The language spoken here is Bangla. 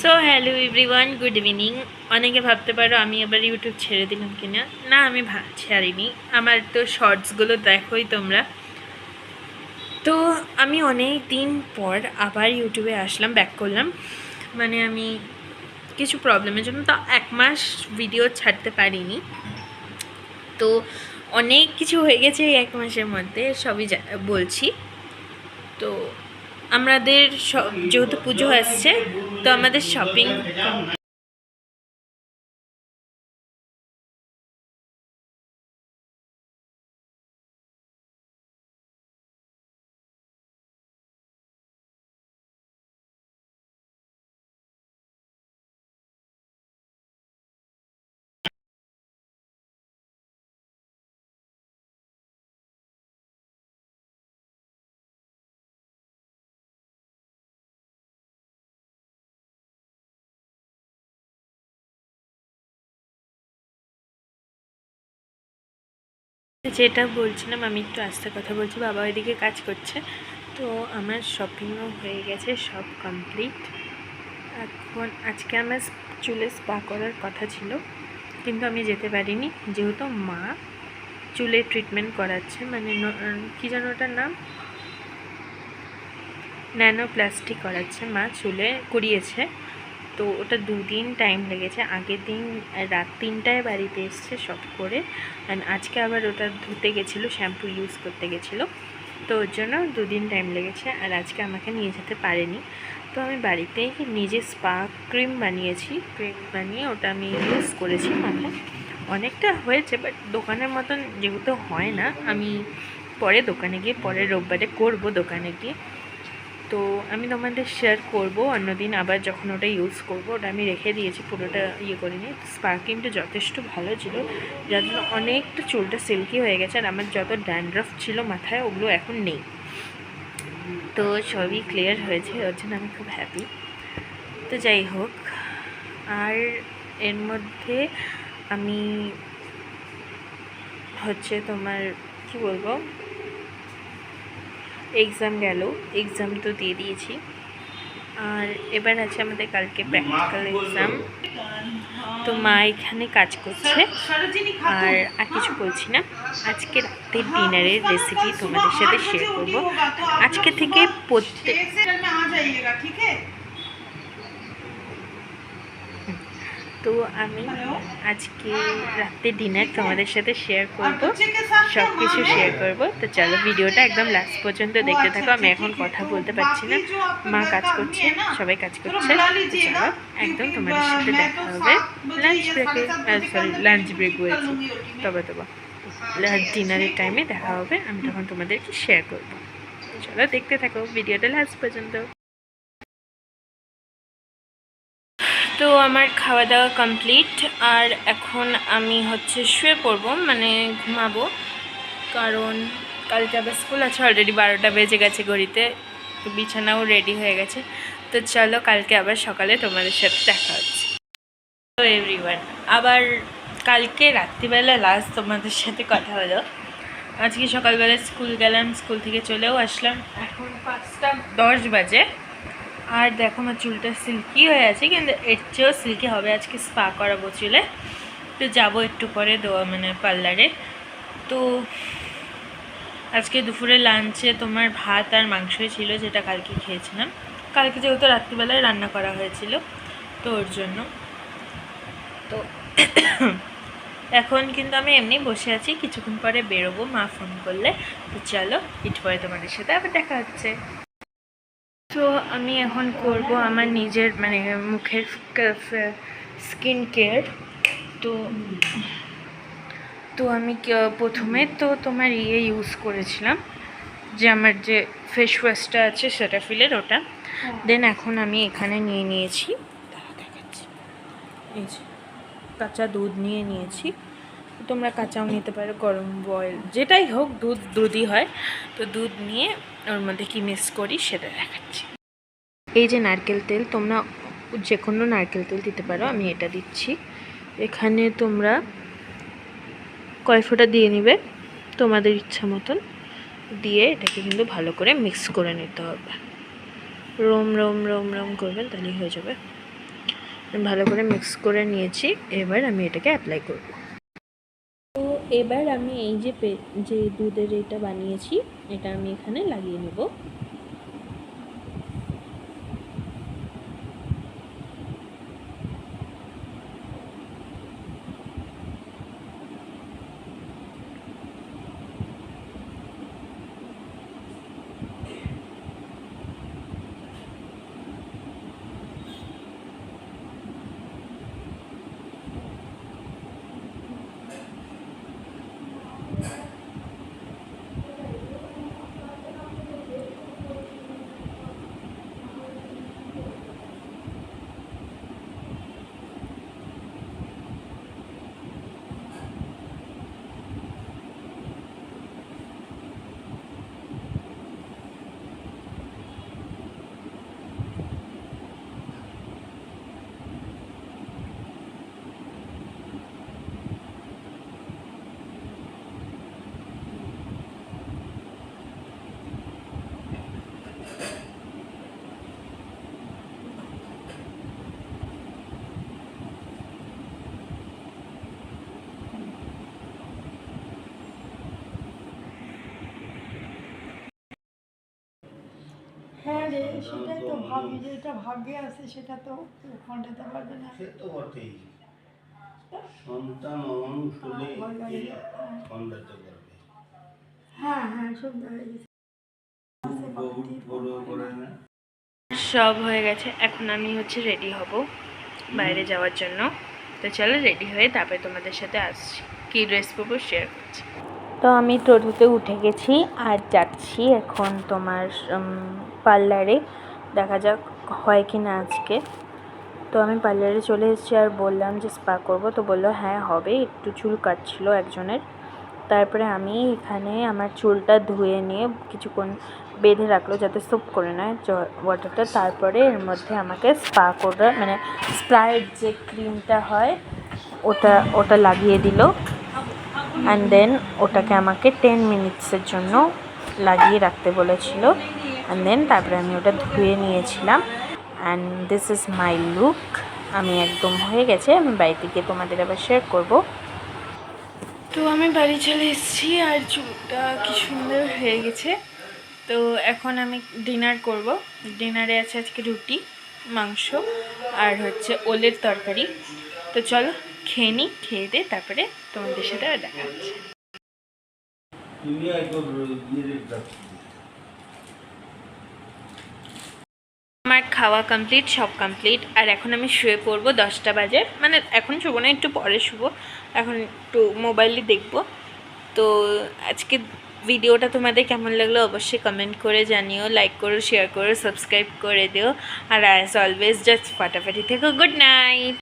So hello everyone, good evening. অনেকে ভাবতে পারো আমি আবার ইউটিউব ছেড়ে দিলাম কিনা। না, আমি ছাড়িনি। আমার তো শর্টসগুলো দেখোই তোমরা। তো আমি অনেক দিন পর আবার ইউটিউবে আসলাম, ব্যাক করলাম। মানে আমি কিছু প্রবলেমের জন্য তো 1 মাস ভিডিও ছাড়তে পারিনি। তো অনেক কিছু হয়ে গেছে এই 1 মাসের মধ্যে, সবই বলছি। তো আমাদের যেহেতু পুজো আসছে, তো আমাদের শপিং যেটা বলছিলাম, আমি একটু আস্তে কথা বলছি, বাবা ওইদিকে কাজ করছে। তো আমার শপিংও হয়ে গেছে, সব কমপ্লিট। এখন আজকে আমার চুলে স্পা করার কথা ছিল, কিন্তু আমি যেতে পারিনি, যেহেতু মা চুলে ট্রিটমেন্ট করাচ্ছে। মানে কী যেন ওটার নাম, ন্যানোপ্লাস্টিক করাচ্ছে মা, চুলে করিয়েছে। তো ওটা 2 দিন টাইম লেগেছে। আগের দিন রাত 3টায় বাড়িতে এসছে সব করে, অ্যান্ড আজকে আবার ওটা ধুতে গেছিলো, শ্যাম্পু ইউজ করতে গেছিলো। তো ওর জন্য 2 দিন টাইম লেগেছে, আর আজকে আমাকে নিয়ে যেতে পারেনি। তো আমি বাড়িতেই নিজে স্পা ক্রিম বানিয়েছি। ক্রিম বানিয়ে ওটা আমি ইউজ করেছি মাথায়। অনেকটা হয়েছে, বাট দোকানের মতন যেহেতু হয় না, আমি পরে দোকানে গিয়ে, পরের রোববারে করবো দোকানে গিয়ে। তো আমি তোমাদের শেয়ার করবো অন্যদিন আবার, যখন ওটা ইউজ করবো। ওটা আমি রেখে দিয়েছি, পুরোটা ইয়ে করিনি। স্পা ক্রিমটা যথেষ্ট ভালো ছিল, যার জন্য অনেকটা চুলটা সিল্কি হয়ে গেছে। আর আমার যত ড্যান্ড্রাফ ছিল মাথায়, ওগুলো এখন নেই। তো সবই ক্লিয়ার হয়েছে, ওর জন্য আমি খুব হ্যাপি। তো যাই হোক, আর এর মধ্যে আমি হচ্ছে তোমার কি বলবো, এক্সাম গেল, এক্সাম তো দিয়ে দিয়েছি। আর এবার আছে আমাদের কালকে প্র্যাকটিক্যাল এক্সাম। তো মা এখানে কাজ করছে, আর কিছু বলছি না। আজকে রাতের ডিনারের রেসিপি তোমাদের সাথে শেয়ার করব। আজকে থেকে তো আমি আজকে রাতের ডিনার তোমাদের সাথে শেয়ার করব, সব কিছু শেয়ার করব। তো চলো ভিডিওটা একদম লাস্ট পর্যন্ত দেখতে থাকো। আমি এখন কথা বলতে পারছি না, মা কাজ করছে, সবাই কাজ করছে। তো চলো একদম তোমাদের সাথে দেখা হবে লাঞ্চ ব্রেকে। সরি, লাঞ্চ ব্রেক বলছি, তবে ডিনারের টাইমে দেখা হবে। আমি তখন তোমাদেরকে শেয়ার করবো। চলো দেখতে থাকো ভিডিওটা লাস্ট পর্যন্ত। তো আমার খাওয়া দাওয়া কমপ্লিট, আর এখন আমি হচ্ছে শুয়ে পড়বো, মানে ঘুমাবো। কারণ কালকে আবার স্কুল আছে, অলরেডি 12টা বেজে গেছে ঘড়িতে। তো বিছানাও রেডি হয়ে গেছে। তো চলো কালকে আবার সকালে তোমাদের সাথে দেখা হচ্ছে। তো এভরিওয়ান, আবার কালকে রাত্রিবেলা লাস্ট তোমাদের সাথে কথা হলো। আজকে সকালবেলা স্কুল গেলাম, স্কুল থেকে চলেও আসলাম। এখন 5টা 10 বাজে, আর দেখো আমার চুলটা সিল্কি হয়ে আছে, কিন্তু এর চেয়েও সিল্কি হবে। আজকে স্পা করাবো চুলে, তো যাবো একটু পরে মানে পার্লারে। তো আজকে দুপুরে লাঞ্চে তোমার ভাত আর মাংসই ছিল, যেটা কালকে খেয়েছিলাম। কালকে যেহেতু রাত্রিবেলায় রান্না করা হয়েছিল, তো ওর জন্য। তো এখন কিন্তু আমি এমনি বসে আছি, কিছুক্ষণ পরে বেরোবো মা ফোন করলে। তো চলো একটু পরে তোমাদের সাথে আবার দেখা হচ্ছে। তো আমি এখন করব আমার নিজের মানে মুখের স্কিন কেয়ার। তো তো আমি প্রথমে তো তোমার ইউজ করেছিলাম, যে আমার যে ফেস ওয়াশটা আছে সেটাফিলের, ওটা। দেন এখন আমি এখানে নিয়ে নিয়েছি, দেখাচ্ছি, এই যে কাঁচা দুধ নিয়ে নিয়েছি। তোমরা কাঁচাও নিতে পারো, গরম বয়েল যেটাই হোক, দুধই হয়। তো দুধ নিয়ে ওর মধ্যে কি মিক্স করি সেটা দেখাচ্ছি। এই যে নারকেল তেল, তোমরা যে কোনো নারকেল তেল দিতে পারো, আমি এটা দিচ্ছি। এখানে তোমরা কয় ফোঁটা দিয়ে নিবে তোমাদের ইচ্ছা মতন, দিয়ে এটাকে কিন্তু ভালো করে মিক্স করে নিতে হবে। রোম রোম রোম রোম করবেন, তাহলেই হয়ে যাবে। ভালো করে মিক্স করে নিয়েছি। এবার আমি এটাকে অ্যাপ্লাই করব। তো এবার আমি এই যে দুধের এটা বানিয়েছি, এটা আমি এখানে লাগিয়ে নেব। হ্যাঁ রে, সেটাই তো ভাবি, যে এটা ভাগ্যে আছে সেটা তো কেউ খণ্ডাতে পারবে না। সে তো বটেই, সন্তান অমানুষ হলে খণ্ডাতে পারবে। হ্যাঁ হ্যাঁ, সব হয়ে গেছে। সব হয়ে গেছে, এখন আমি রেডি হব বাইরে যাওয়ার জন্য। তো চলো রেডি হয়ে তারপরে তোমাদের সাথে আসছি, কী ড্রেস পরবো শেয়ার করছি। তো আমি টোটোতে উঠে গেছি আর যাচ্ছি এখন তোমার পার্লারে, দেখা যাক হয় কি না আজকে। তো আমি পার্লারে চলে এসেছি আর বললাম যে স্পা করব, তো বললো হ্যাঁ হবে, একটু চুল কাটছিল একজনের। তারপরে আমি এখানে আমার চুলটা ধুয়ে নিয়ে কিছুক্ষণ বেঁধে রাখলো যাতে সোপ করে নেয় ওয়াটারটা। তারপরে এর মধ্যে আমাকে স্পা করে, মানে স্প্রায়ের যে ক্রিমটা হয় ওটা লাগিয়ে দিল। অ্যান্ড দেন ওটাকে আমাকে 10 মিনিটসের জন্য লাগিয়ে রাখতে বলেছিল। অ্যান্ড দেন তারপরে আমি ওটা ধুয়ে নিয়েছিলাম। And this is my look. আমি একদম হয়ে গেছে, আমি বাড়িতে গিয়ে তোমাদের আবার শেয়ার করব। তো আমি বাড়ি চলে এসেছি আর চুলটা কি সুন্দর হয়ে গেছে। তো এখন আমি ডিনার করব। ডিনারে আছে আজকে রুটি, মাংস আর ওলের তরকারি। তো চলো খেয়ে নিই, খেয়ে দিয়ে তারপরে তোমাদের সাথে আর দেখা হচ্ছে। আমার খাওয়া কমপ্লিট, সব কমপ্লিট। আর এখন আমি শুয়ে পড়বো, 10টা বাজে, মানে এখন শুবো না, একটু পরে শুবো। এখন একটু মোবাইলে দেখবো। তো আজকে ভিডিওটা তোমাদের কেমন লাগলো অবশ্যই কমেন্ট করে জানিও, লাইক করো, শেয়ার করো, সাবস্ক্রাইব করে দিও। আর অ্যাজ অলওয়েজ জাস্ট ফাটাফাটি থেকো। Good night.